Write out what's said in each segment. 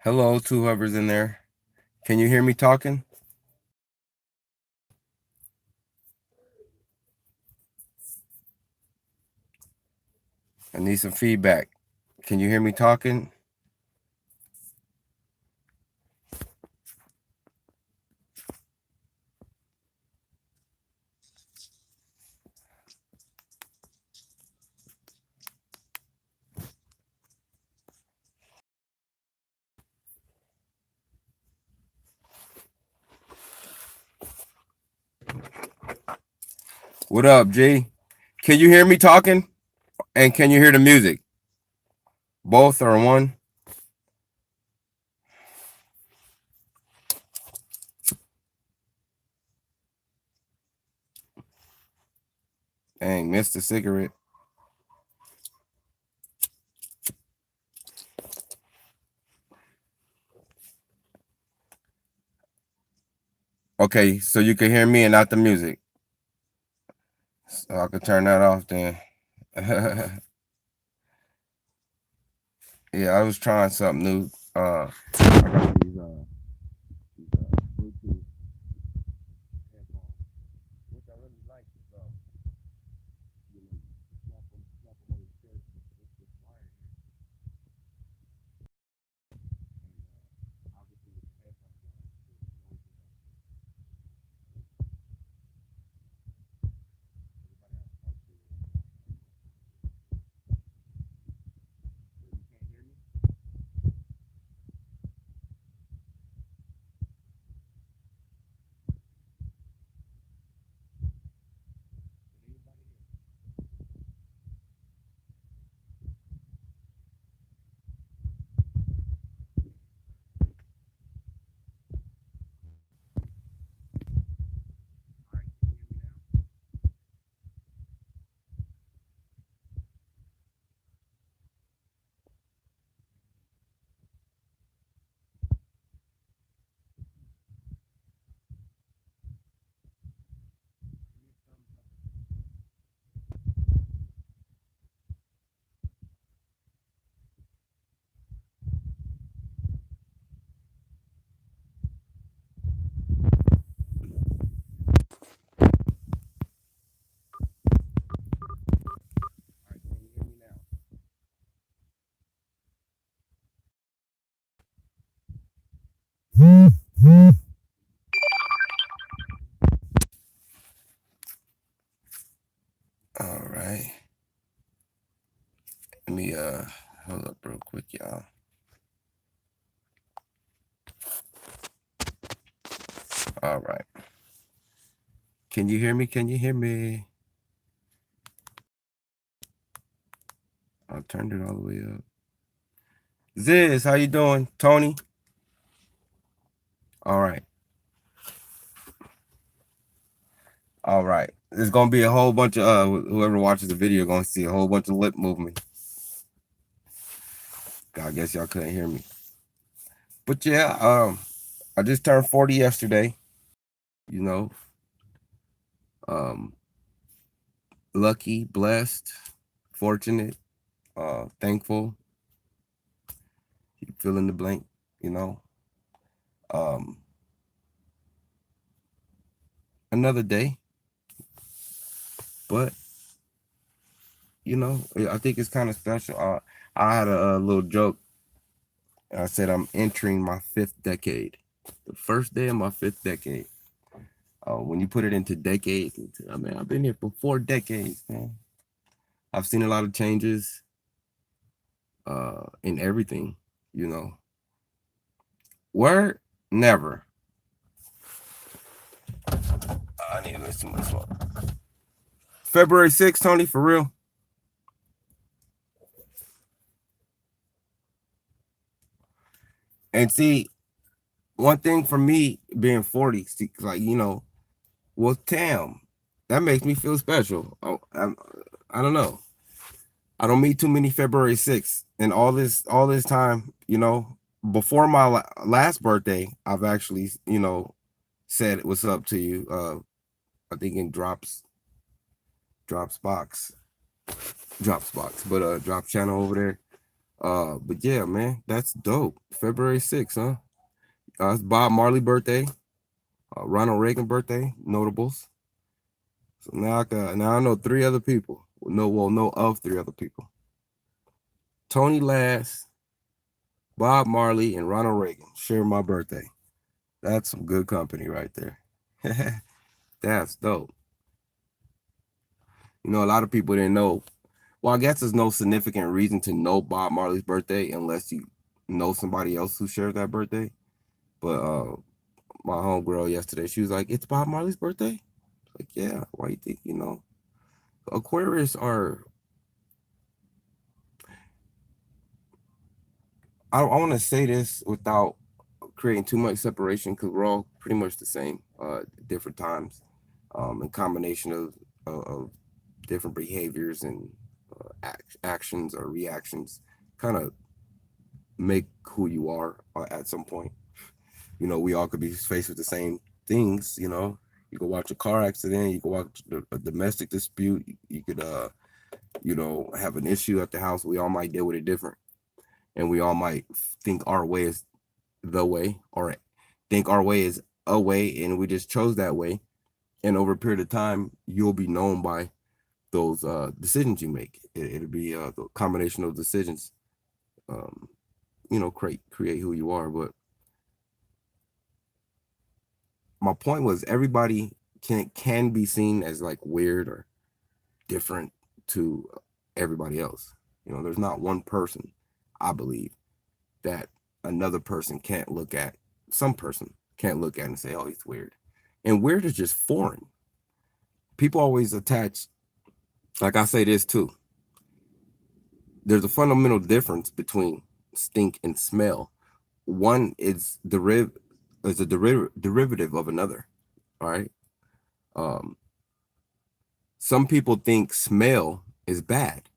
Hello to whoever's in there. Can you hear me talking? I need some feedback. Can you hear me talking? What up, G? Can you hear me talking? And can you hear the music? Both or one? Dang, missed the cigarette. Okay, so you can hear me and not the music. So I could turn that off then. Yeah, I was trying something new. I got these Bluetooth headphones, which I really like. You know, snap 'em on your shirt. It's just wired here. And obviously with the headphones on, it's noisy. Everybody has to talk to you. So you can't hear me? Can anybody hear me? All right, can you hear me now? Give me a thumbs up. All right, can you hear me now? All right. Let me hold up real quick, y'all. All right. Can you hear me? Can you hear me? I turned it all the way up. Ziz, how you doing? Tony? All right. All right. There's gonna be a whole bunch of whoever watches the video gonna see a whole bunch of lip movement. I guess y'all couldn't hear me. But yeah, I just turned 40 yesterday, you know. Um lucky, blessed, fortunate, thankful. You fill in the blank, you know. Um another day. But I think it's kind of special. I had a little joke. I said I'm entering my fifth decade, the first day of my fifth decade. When you put it into decades, I mean, I've been here for 4 decades, man. I've seen a lot of changes in everything, you know. Word, never. I need to listen to this one. February 6th, Tony, for real. And see, one thing for me being 40, see, like, well, damn, that makes me feel special. I don't know. I don't meet too many February 6th, and all this time, before my last birthday, I've actually, said what's up to you. I think in drops box, but drops channel over there. But yeah, man, that's dope. February 6th, huh? It's Bob Marley birthday, Ronald Reagan birthday, notables. So now I know three other people. Know of three other people. Tony Lass, Bob Marley, and Ronald Reagan share my birthday. That's some good company right there. That's dope. A lot of people didn't know. Well, I guess there's no significant reason to know Bob Marley's birthday unless you know somebody else who shares that birthday. But my homegirl yesterday, she was like, "It's Bob Marley's birthday." Like, yeah. Why you think? Aquarius are. I want to say this without creating too much separation because we're all pretty much the same, different times, and combination of different behaviors and actions or reactions kind of make who you are at some point. We all could be faced with the same things. You could watch a car accident, you could watch a domestic dispute, you could have an issue at the house. We all might deal with it different, and we all might think our way is the way, or think our way is a way, and we just chose that way. And over a period of time, you'll be known by those decisions you make. It'll be the combination of decisions, um, create who you are. But my point was, everybody can be seen as like weird or different to everybody else. There's not one person, I believe, that another person can't look at. Some person can't look at and say, "Oh, he's weird," and weird is just foreign. People always attach, like I say this too. There's a fundamental difference between stink and smell. One is a derivative of another. All right. Um, some people think smell is bad.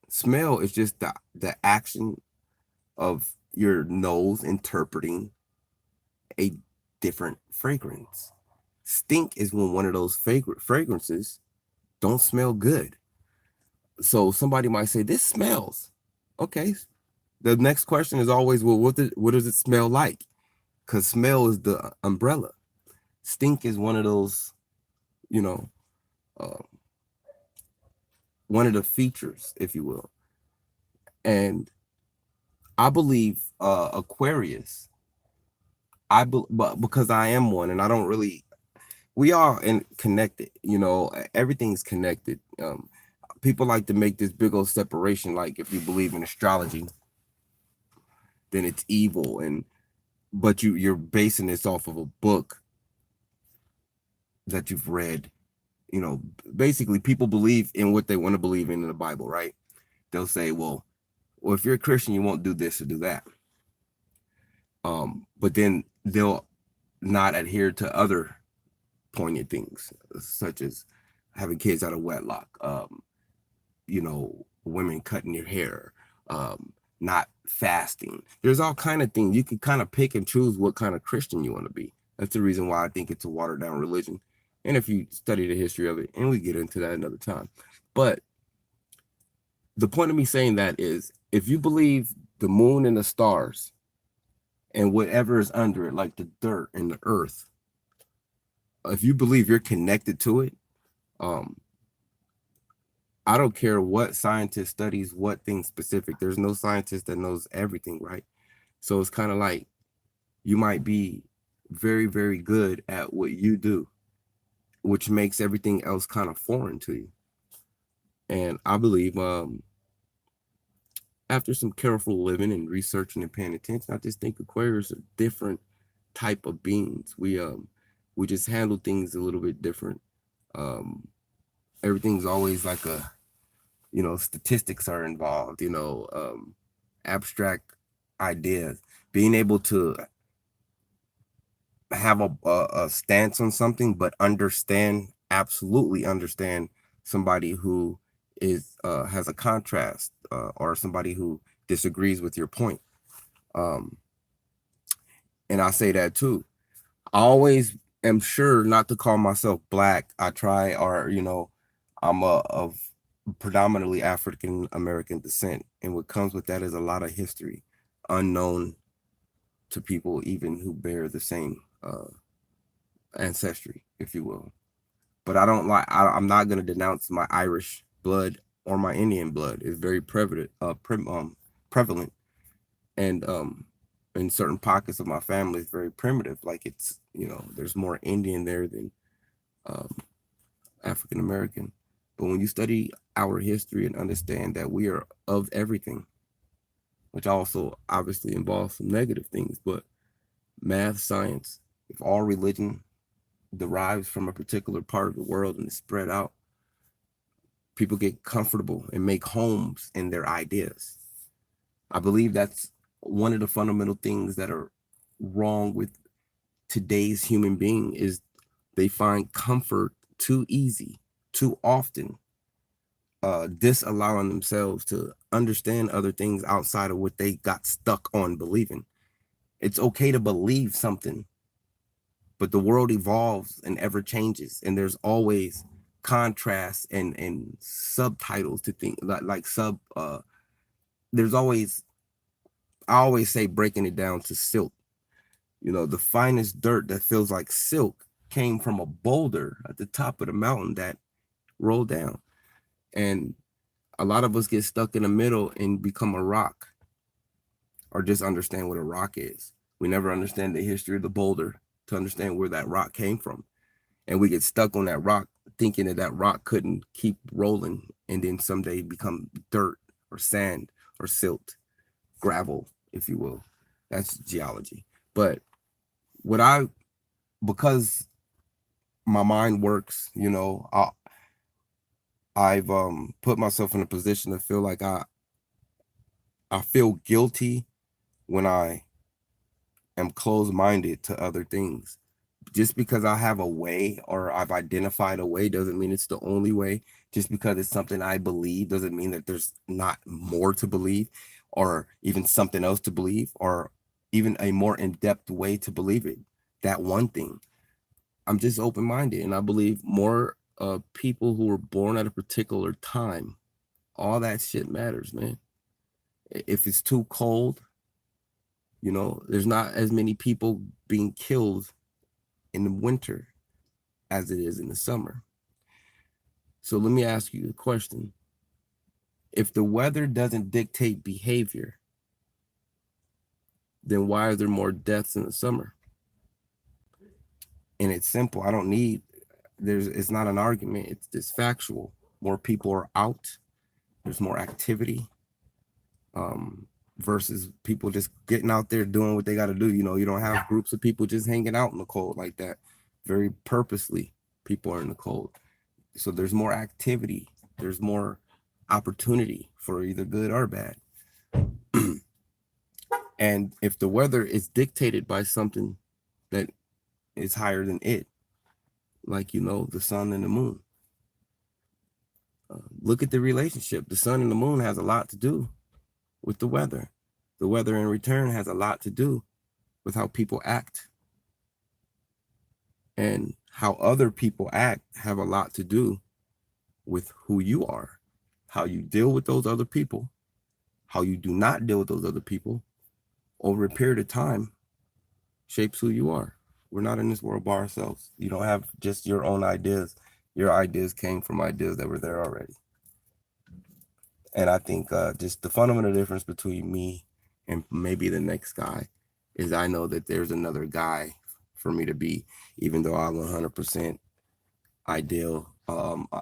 Smell is just the action of your nose interpreting a different fragrance. Stink is when one of those fragrances don't smell good. So somebody might say, "This smells." Okay. The next question is always, well, what does it smell like? Because smell is the umbrella. Stink is one of those, you know, uh, one of the features, if you will. And I believe Aquarius. But because I am one, and I don't really. We are connected. Everything's connected. People like to make this big old separation. Like, if you believe in astrology, then it's evil, but you're basing this off of a book that you've read. Basically, people believe in what they want to believe in the Bible, right? They'll say, well, if you're a Christian, you won't do this or do that. But then they'll not adhere to other poignant things, such as having kids out of wedlock, women cutting their hair, not fasting. There's all kind of things. You can kind of pick and choose what kind of Christian you want to be. That's the reason why I think it's a watered down religion. And if you study the history of it, and we get into that another time. But the point of me saying that is, if you believe the moon and the stars and whatever is under it, like the dirt and the earth, if you believe you're connected to it, um, I don't care what scientist studies what thing specific. There's no scientist that knows everything, right? So it's kind of like you might be very, very good at what you do, which makes everything else kind of foreign to you. And I believe after some careful living and researching and paying attention, I just think Aquarius are different type of beings. We just handle things a little bit different. Um, Everything's always like statistics are involved. Abstract ideas. Being able to have a stance on something, but absolutely understand somebody who has a contrast, or somebody who disagrees with your point. Um, and I say that too. I always am sure not to call myself black. I try, or I'm of. predominantly African American descent. And what comes with that is a lot of history unknown to people even who bear the same ancestry, if you will. But I don't like. I'm not going to denounce my Irish blood or my Indian blood. It's very prevalent, and in certain pockets of my family, it's very primitive. Like it's there's more Indian there than um, African American. But when you study our history and understand that we are of everything, which also obviously involves some negative things, but math, science, if all religion derives from a particular part of the world and is spread out, people get comfortable and make homes in their ideas. I believe that's one of the fundamental things that are wrong with today's human being is they find comfort too easy, too often, disallowing themselves to understand other things outside of what they got stuck on believing. It's okay to believe something, but the world evolves and ever changes, and there's always contrasts and subtitles to things like sub there's always I always say breaking it down to silk. The finest dirt that feels like silk came from a boulder at the top of the mountain that rolled down. And a lot of us get stuck in the middle and become a rock or just understand what a rock is. We never understand the history of the boulder to understand where that rock came from. And we get stuck on that rock thinking that rock couldn't keep rolling and then someday become dirt or sand or silt, gravel, if you will. That's geology. But what because my mind works, I've put myself in a position to feel like I feel guilty when I am closed-minded to other things. Just because I have a way or I've identified a way doesn't mean it's the only way. Just because it's something I believe doesn't mean that there's not more to believe or even something else to believe or even a more in-depth way to believe it. That one thing. I'm just open-minded and I believe more people who were born at a particular time, all that shit matters, man. If it's too cold, there's not as many people being killed in the winter as it is in the summer. So let me ask you a question. If the weather doesn't dictate behavior, then why are there more deaths in the summer? And it's simple. I don't need it's not an argument. It's just factual. More people are out. There's more activity. Versus people just getting out there doing what they got to do. You don't have groups of people just hanging out in the cold like that. Very purposely, people are in the cold. So there's more activity. There's more opportunity for either good or bad. And if the weather is dictated by something that is higher than it, like, the sun and the moon, look at the relationship. The sun and the moon has a lot to do with the weather. The weather in return has a lot to do with how people act. And how other people act have a lot to do with who you are, how you deal with those other people, how you do not deal with those other people over a period of time shapes who you are. We're not in this world by ourselves. You don't have just your own ideas. Your ideas came from ideas that were there already. And I think just the fundamental difference between me and maybe the next guy is I know that there's another guy for me to be, even though I'm 100% ideal. I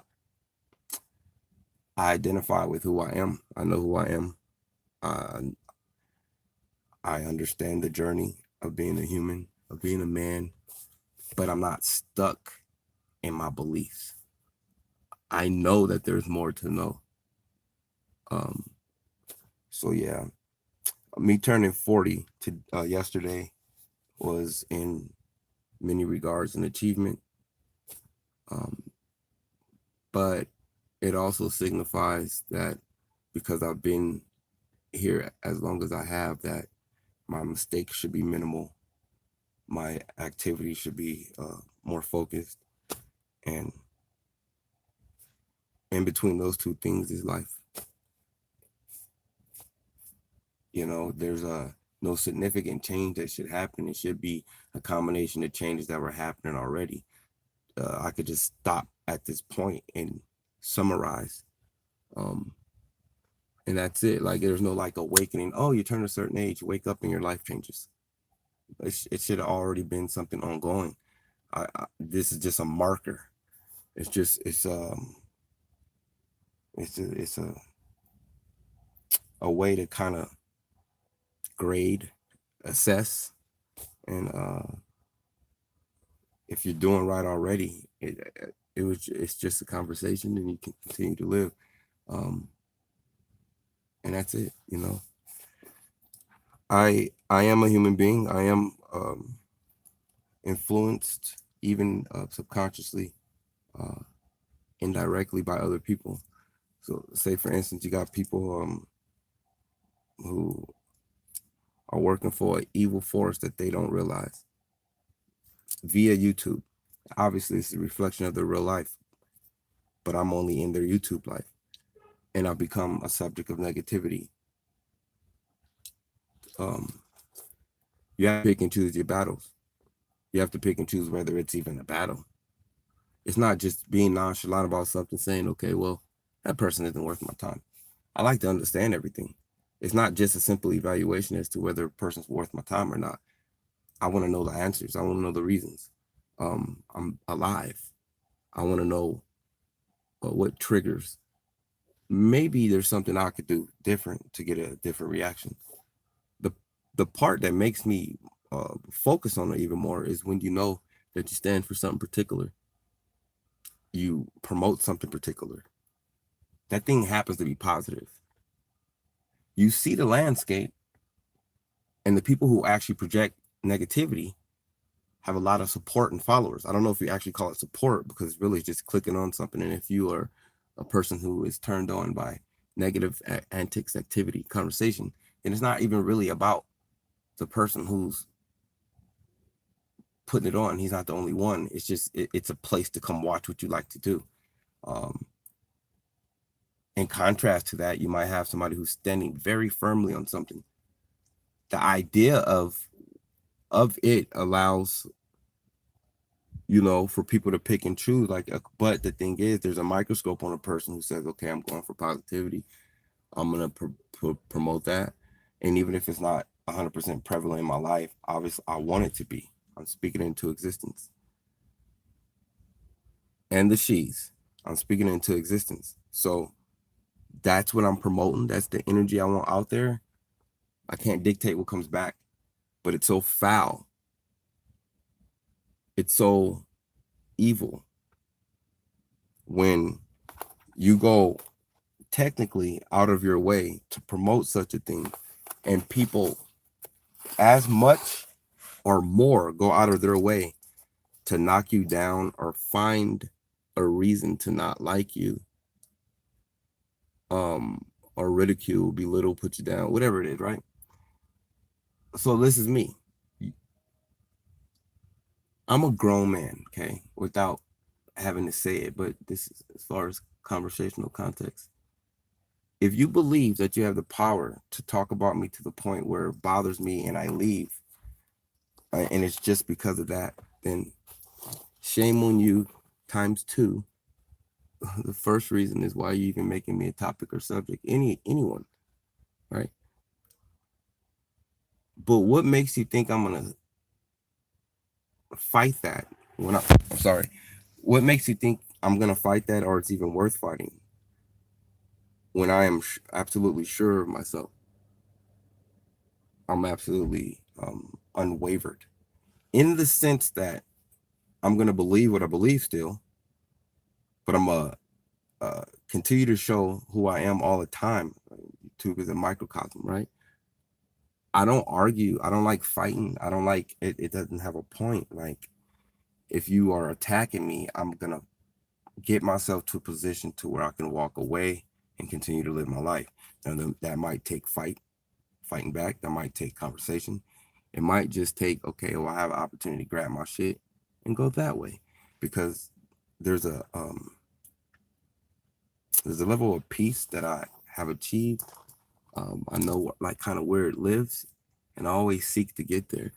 identify with who I am. I know who I am. I understand the journey of being a human, of being a man, but I'm not stuck in my beliefs. I know that there's more to know. So yeah, me turning 40 to yesterday was in many regards an achievement. But it also signifies that because I've been here as long as I have, that my mistakes should be minimal. My activity should be more focused. And in between those two things is life. You know, there's no significant change that should happen. It should be a combination of changes that were happening already. I could just stop at this point and summarize. Um, and that's it. Like there's no like awakening. Oh, you turn a certain age, wake up and your life changes. It should have already been something ongoing. This is just a marker. It's a way to kind of grade, assess, and if you're doing right already, it's just a conversation, and you can continue to live. Um, and that's it. You know, I am a human being. I am influenced, even subconsciously, uh, indirectly by other people. So, say for instance, you got people who are working for an evil force that they don't realize via YouTube. Obviously, it's a reflection of their real life, but I'm only in their YouTube life, and I've become a subject of negativity. Um, you have to pick and choose your battles. You have to pick and choose whether it's even a battle. It's not just being nonchalant about something, saying, okay, well, that person isn't worth my time. I like to understand everything. It's not just a simple evaluation as to whether a person's worth my time or not. I want to know the answers. I want to know the reasons. I'm alive. I want to know what triggers. Maybe there's something I could do different to get a different reaction. The the part that makes me focus on it even more is when you know that you stand for something particular, you promote something particular. That thing happens to be positive. You see the landscape, and the people who actually project negativity have a lot of support and followers. I don't know if you actually call it support because it's really just clicking on something. And if you are a person who is turned on by negative antics, activity, conversation, then it's not even really about the person who's putting it on. He's not the only one. It's just it's a place to come watch what you like to do. Um, in contrast to that, you might have somebody who's standing very firmly on something. The idea of it allows, you know, for people to pick and choose. Like, but the thing is, there's a microscope on a person who says, okay, I'm going for positivity. I'm gonna promote that, and even if it's not 100% prevalent in my life, obviously I want it to be. I'm speaking into existence. And the she's, I'm speaking into existence. So that's what I'm promoting. That's the energy I want out there. I can't dictate what comes back, but it's so foul. It's so evil when you go technically out of your way to promote such a thing, and people as much or more go out of their way to knock you down or find a reason to not like you, um or ridicule, belittle, put you down, whatever it is, right? So this is me. I'm a grown man, okay, without having to say it, but this is as far as conversational context. If you believe that you have the power to talk about me to the point where it bothers me and I leave, and it's just because of that, then shame on you times two. The first reason is why you even making me a topic or subject, anyone, right? But what makes you think I'm gonna fight that when I'm sorry? What makes you think I'm gonna fight that, or it's even worth fighting when I am absolutely sure of myself? I'm absolutely unwavered in the sense that I'm gonna believe what I believe still, but I'm a continue to show who I am all the time. YouTube is a microcosm, right? I don't argue. I don't like fighting. I don't like it. It doesn't have a point. Like if you are attacking me, I'm gonna get myself to a position to where I can walk away and continue to live my life. And that might take fighting back. That might take conversation. It might just take, okay, well, I have an opportunity to grab my shit and go that way. Because there's There's a level of peace that I have achieved. I know like kind of where it lives, and I always seek to get there.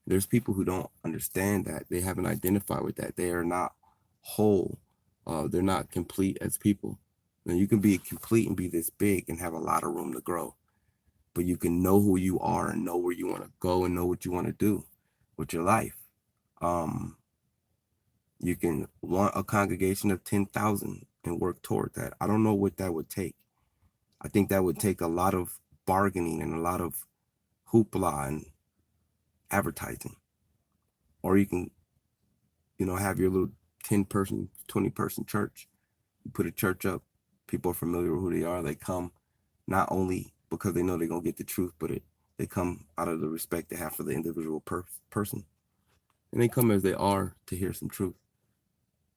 There's people who don't understand that. They haven't identified with that. They are not whole. They're not complete as people. Now, you can be complete and be this big and have a lot of room to grow, but you can know who you are and know where you want to go and know what you want to do with your life. Um, you can want a congregation of 10,000 and work toward that. I don't know what that would take. I think that would take a lot of bargaining and a lot of hoopla and advertising. Or you can, have your little 10-person, 20-person church. You put a church up, people are familiar with who they are. They come not only because they know they're going to get the truth, but they come out of the respect they have for the individual person. And they come as they are to hear some truth.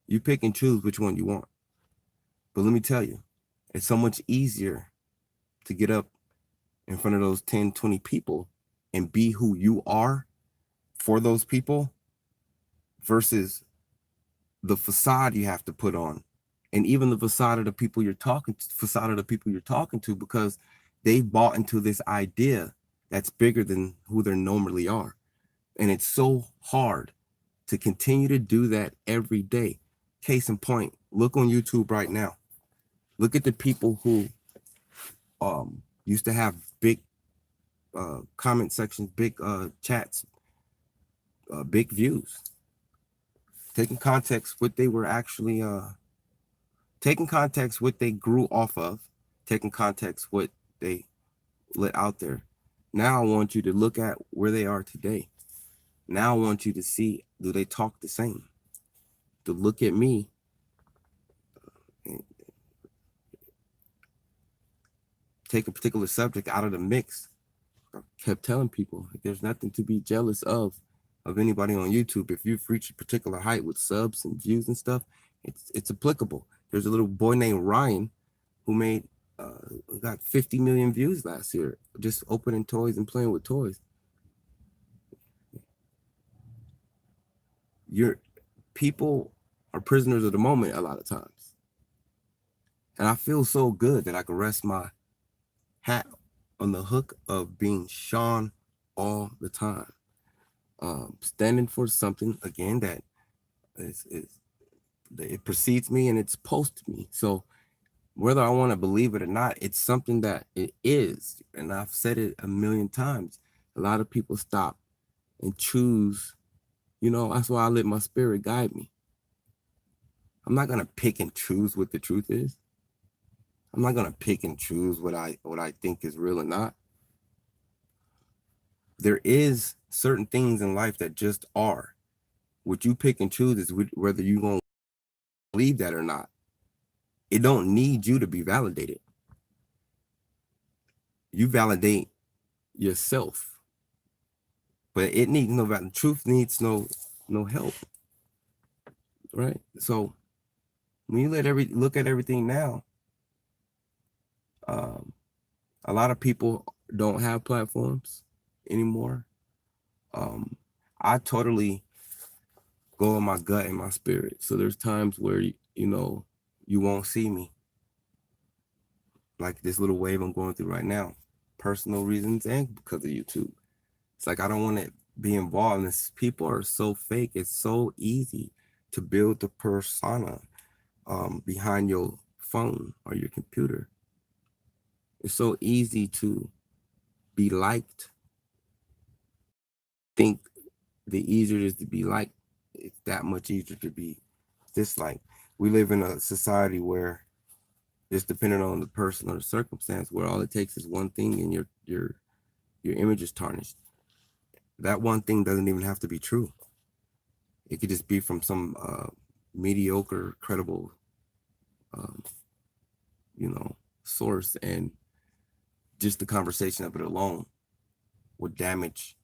You pick and choose which one you want. But let me tell you, it's so much easier to get up in front of those 10, 20 people and be who you are for those people versus the facade you have to put on. And even the facade of the people you're talking to, because they bought into this idea that's bigger than who they normally are. And it's so hard to continue to do that every day. Case in point, look on YouTube right now. Look at the people who used to have big comment sections, big chats, big views. Taking context what they were actually taking context what they grew off of, taking context what they let out there. Now I want you to look at where they are today. Now I want you to see, do they talk the same? To look at me and take a particular subject out of the mix. I kept telling people there's nothing to be jealous of anybody on YouTube. If you've reached a particular height with subs and views and stuff, it's applicable. There's a little boy named Ryan who made got 50 million views last year just opening toys and playing with toys. Your people are prisoners of the moment a lot of times. And I feel so good that I can rest my hat on the hook of being Sean all the time. Standing for something again that is it precedes me and it's post me. So whether I want to believe it or not, it's something that it is. And I've said it a million times. A lot of people stop and choose, that's why I let my spirit guide me. I'm not gonna pick and choose what the truth is. I'm not gonna pick and choose what I think is real or not. There is certain things in life that just are. What you pick and choose is whether you're gonna believe that or not. It don't need you to be validated. You validate yourself, but it needs no validation. Truth needs no help, right? So when you look at everything now, a lot of people don't have platforms anymore. I totally go on my gut and my spirit. So there's times where you won't see me, like this little wave I'm going through right now, personal reasons and because of YouTube. It's like I don't want to be involved in this. People are so fake. It's so easy to build the persona behind your phone or your computer. It's so easy to be liked. Think the easier it is to be liked, it's that much easier to be disliked. We live in a society where just depending on the person or the circumstance, where all it takes is one thing and your image is tarnished. That one thing doesn't even have to be true. It could just be from some mediocre, credible, um, source, and just the conversation of it alone would damage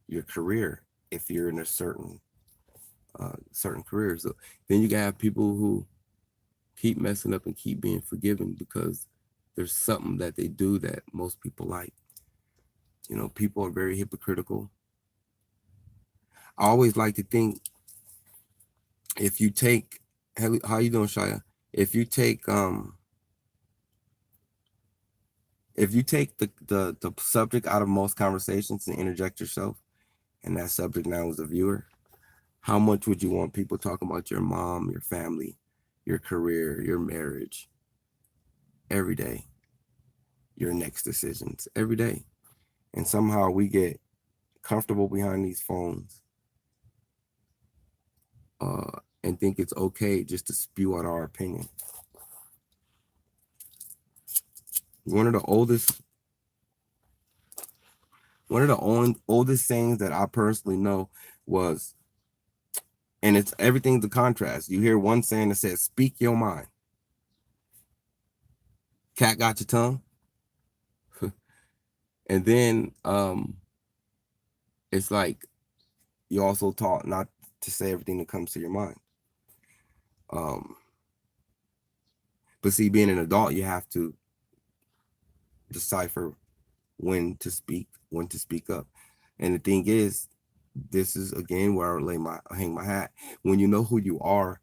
your career if you're in a certain career. So then you got to have people who keep messing up and keep being forgiven because there's something that they do that most people like. People are very hypocritical. I always like to think if you take how you doing, Shia? If you take If you take the subject out of most conversations and interject yourself, and that subject now is the viewer, how much would you want people talking about your mom, your family, your career, your marriage every day, your next decisions every day? And somehow we get comfortable behind these phones and think it's okay just to spew out our opinion. One of the oldest oldest sayings that I personally know was, and it's everything's a contrast. You hear one saying that says, "Speak your mind." Cat got your tongue, and then it's like you also taught not to say everything that comes to your mind. Um, but see, being an adult, you have to decipher when to speak up. And the thing is, this is again where I hang my hat. When you know who you are,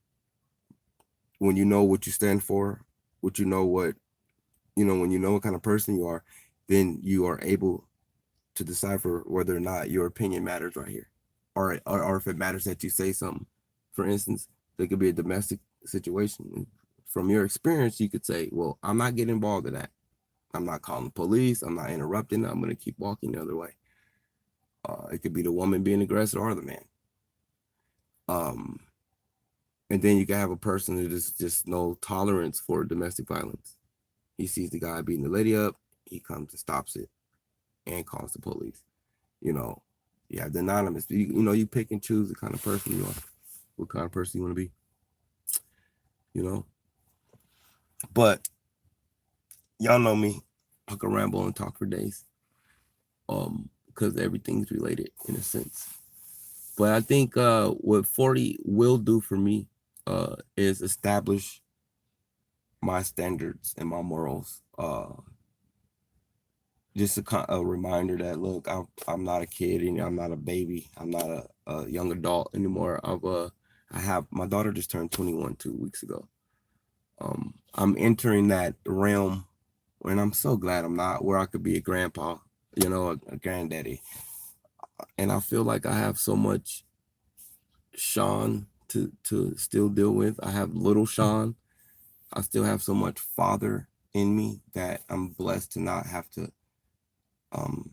when you know what you stand for, what you know what when you know what kind of person you are, then you are able to decipher whether or not your opinion matters right here, or if it matters that you say something. For instance, there could be a domestic situation. From your experience, you could say, "Well, I'm not getting involved in that. I'm not calling the police. I'm not interrupting. I'm going to keep walking the other way." It could be the woman being aggressive or the man. Um, and then you can have a person that is just no tolerance for domestic violence. He sees the guy beating the lady up, he comes and stops it and calls the police. You know, you have the anonymous. You pick and choose the kind of person you are, what kind of person you want to be. You know, but y'all know me. I can ramble and talk for days. Because everything's related in a sense. But I think what 40 will do for me is establish my standards and my morals. Just a reminder that look, I'm not a kid and I'm not a baby. I'm not a young adult anymore. I have my daughter just turned 21 2 weeks ago. I'm entering that realm, and I'm so glad I'm not where I could be a grandpa, a granddaddy. And I feel like I have so much Sean to still deal with. I have little Sean. I still have so much father in me that I'm blessed to not have to um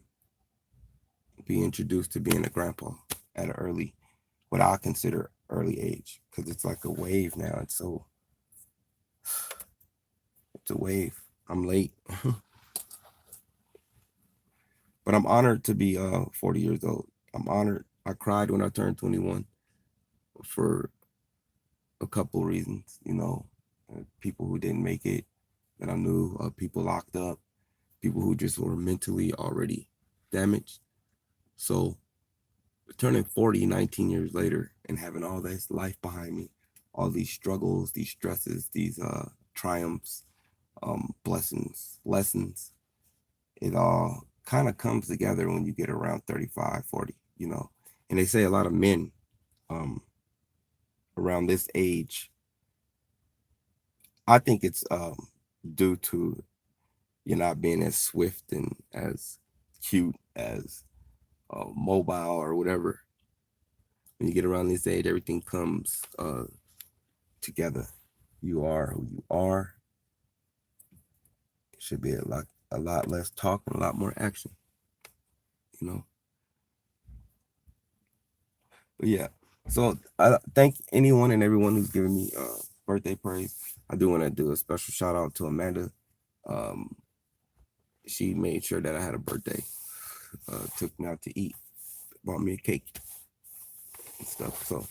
be introduced to being a grandpa at what I consider early age, because it's like a wave now. It's a wave. I'm late. But I'm honored to be 40 years old. I'm honored. I cried when I turned 21 for a couple reasons, people who didn't make it that I knew, people locked up, people who just were mentally already damaged. So turning 40, 19 years later and having all this life behind me, all these struggles, these stresses, these triumphs, blessings, lessons, it all kind of comes together when you get around 35, 40, And they say a lot of men um, around this age, I think it's due to you not being as swift and as cute as mobile or whatever. When you get around this age, everything comes together. You are who you are. It should be a lot less talk and a lot more action. You know. But yeah. So I thank anyone and everyone who's given me birthday praise. I do want to do a special shout out to Amanda. Um, she made sure that I had a birthday. Took me out to eat, bought me a cake and stuff. So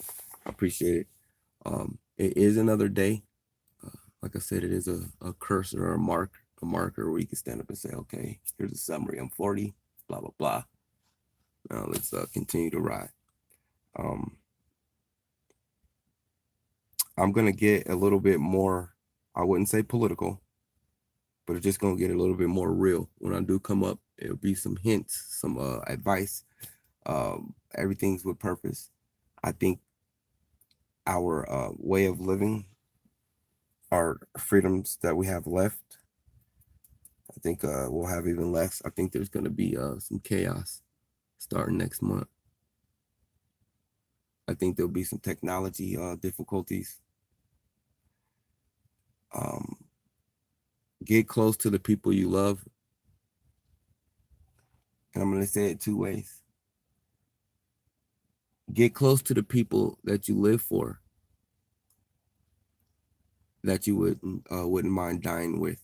I appreciate it. It is another day. Like I said, it is a cursor or a marker where you can stand up and say, okay, here's a summary. I'm 40, blah, blah, blah. Now let's continue to ride. I'm going to get a little bit more, I wouldn't say political, but it's just going to get a little bit more real. When I do come up, it'll be some hints, some advice. Everything's with purpose. I think our way of living, our freedoms that we have left, I think we'll have even less. I think there's going to be some chaos starting next month. I think there'll be some technology difficulties. Um, get close to the people you love. And I'm going to say it two ways. Get close to the people that you live for, that you wouldn't mind dying with.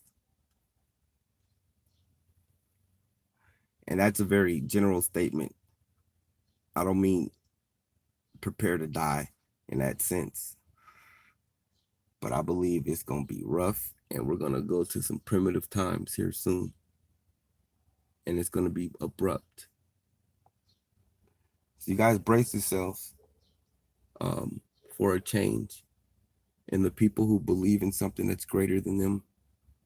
And that's a very general statement. I don't mean prepare to die in that sense. But I believe it's going to be rough and we're going to go to some primitive times here soon. And it's going to be abrupt. So you guys brace yourselves for a change. And the people who believe in something that's greater than them,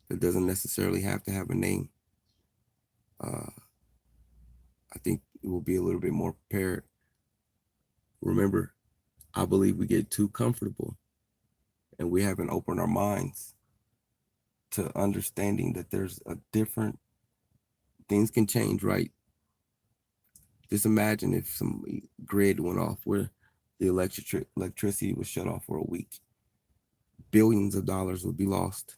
that doesn't necessarily have to have a name, I think we'll be a little bit more prepared. Remember, I believe we get too comfortable and we haven't opened our minds to understanding that there's a different, things can change, right? Just imagine if some grid went off where the electricity was shut off for a week. Billions of dollars would be lost.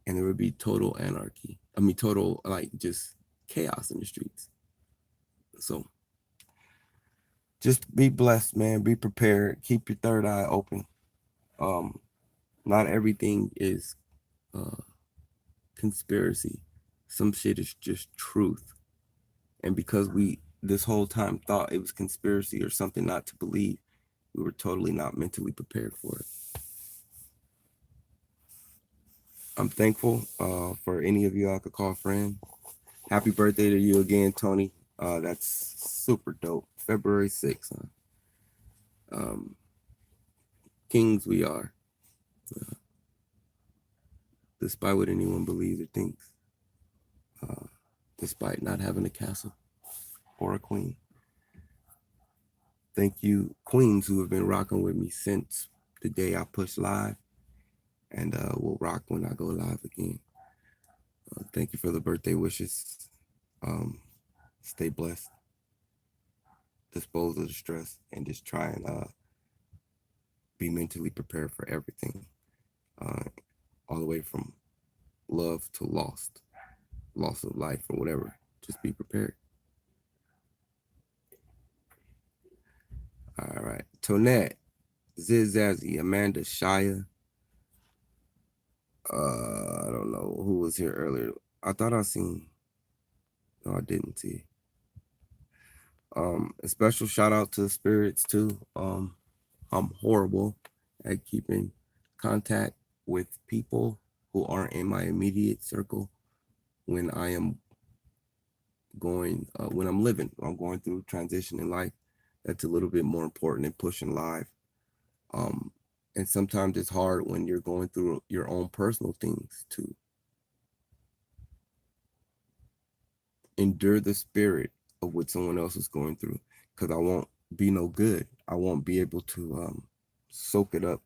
And there would be total anarchy. I mean, total, like, just chaos in the streets. So just be blessed, man. Be prepared. Keep your third eye open. Not everything is conspiracy. Some shit is just truth. And because we this whole time thought it was conspiracy or something not to believe, we were totally not mentally prepared for it. I'm thankful for any of you I could call a friend. Happy birthday to you again, Tony. That's super dope. February 6th. Huh? Kings we are. Despite what anyone believes or thinks. Despite not having a castle or a queen. Thank you, queens, who have been rocking with me since the day I pushed live. And will rock when I go live again. Thank you for the birthday wishes. Stay blessed. Dispose of the stress and just try and be mentally prepared for everything. All the way from love to loss of life or whatever. Just be prepared. All right. Tonette, Zizazzy, Amanda Shia. I don't know who was here earlier. I thought I seen. No, I didn't see. A special shout out to the spirits too. I'm horrible at keeping contact with people who aren't in my immediate circle when I am when I'm living. I'm going through transition in life. That's a little bit more important than pushing live. And sometimes it's hard when you're going through your own personal things to endure the spirit of what someone else is going through, because I won't be no good. I won't be able to soak it up,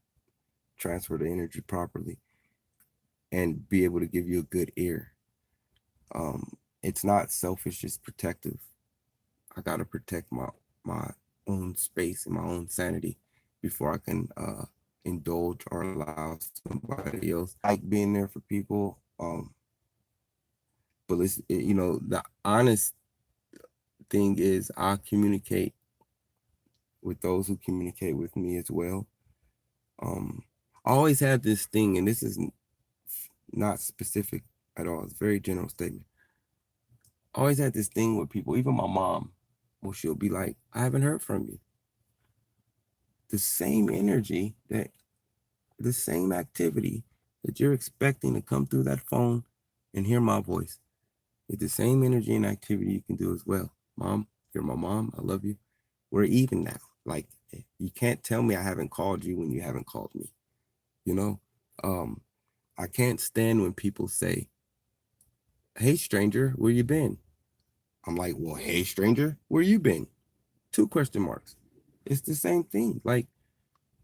transfer the energy properly, and be able to give you a good ear. It's not selfish, it's protective. I gotta protect my own space and my own sanity before I can indulge or allow somebody else. I like being there for people. But the honest thing is I communicate with those who communicate with me as well. I always had this thing, and this is not specific at all. It's a very general statement. I always had this thing with people, even my mom, where she'll be like, I haven't heard from you. The same energy, the same activity that you're expecting to come through that phone and hear my voice, it's the same energy and activity you can do as well. Mom, you're my mom. I love you. We're even now. Like, you can't tell me I haven't called you when you haven't called me. You know, I can't stand when people say, hey, stranger, where you been? I'm like, well, hey, stranger, where you been? 2 question marks. It's the same thing. Like,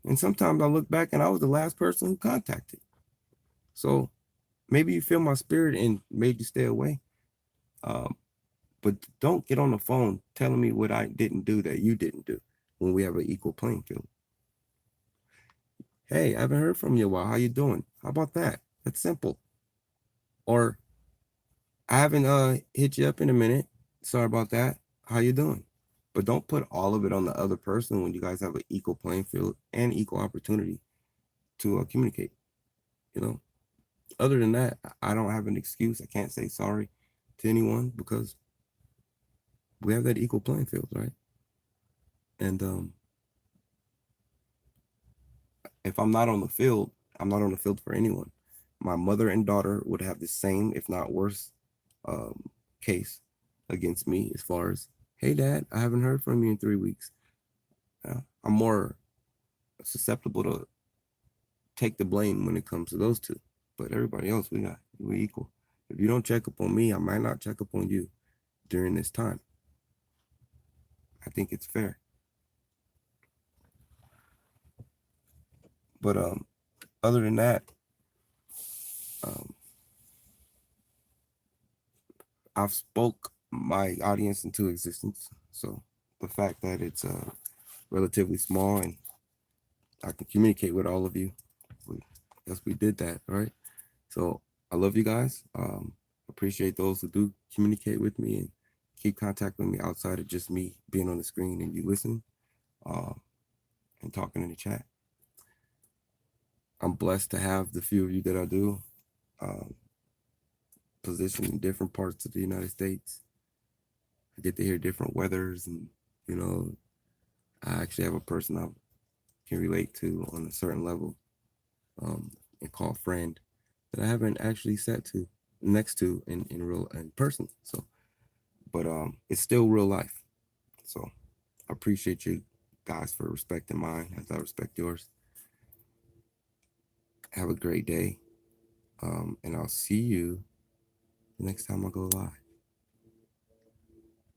and sometimes I look back and I was the last person who contacted. So maybe you feel my spirit and made you stay away. Um, but don't get on the phone telling me what I didn't do that you didn't do when we have an equal playing field. Hey, I haven't heard from you in a while. How you doing? How about that? That's simple. Or I haven't hit you up in a minute. Sorry about that. How you doing? But don't put all of it on the other person when you guys have an equal playing field and equal opportunity to communicate. You know, other than that, I don't have an excuse. I can't say sorry to anyone because we have that equal playing field, right? And if I'm not on the field, I'm not on the field for anyone. My mother and daughter would have the same, if not worse, um, case against me as far as, hey, dad, I haven't heard from you in 3 weeks. I'm more susceptible to take the blame when it comes to those two. But everybody else, we equal. If you don't check up on me, I might not check up on you during this time. I think it's fair. But other than that, um, I've spoke my audience into existence. So the fact that it's relatively small and I can communicate with all of you, yes, we did that, right? So I love you guys. Appreciate those who do communicate with me and keep contact with me outside of just me being on the screen and you listening uh, and talking in the chat. I'm blessed to have the few of you that I do um, positioned in different parts of the United States. I get to hear different weathers and, you know, I actually have a person I can relate to on a certain level and call friend that I haven't actually sat to next to in real in person. So, but it's still real life. So I appreciate you guys for respecting mine as I respect yours. Have a great day. And I'll see you the next time I go live.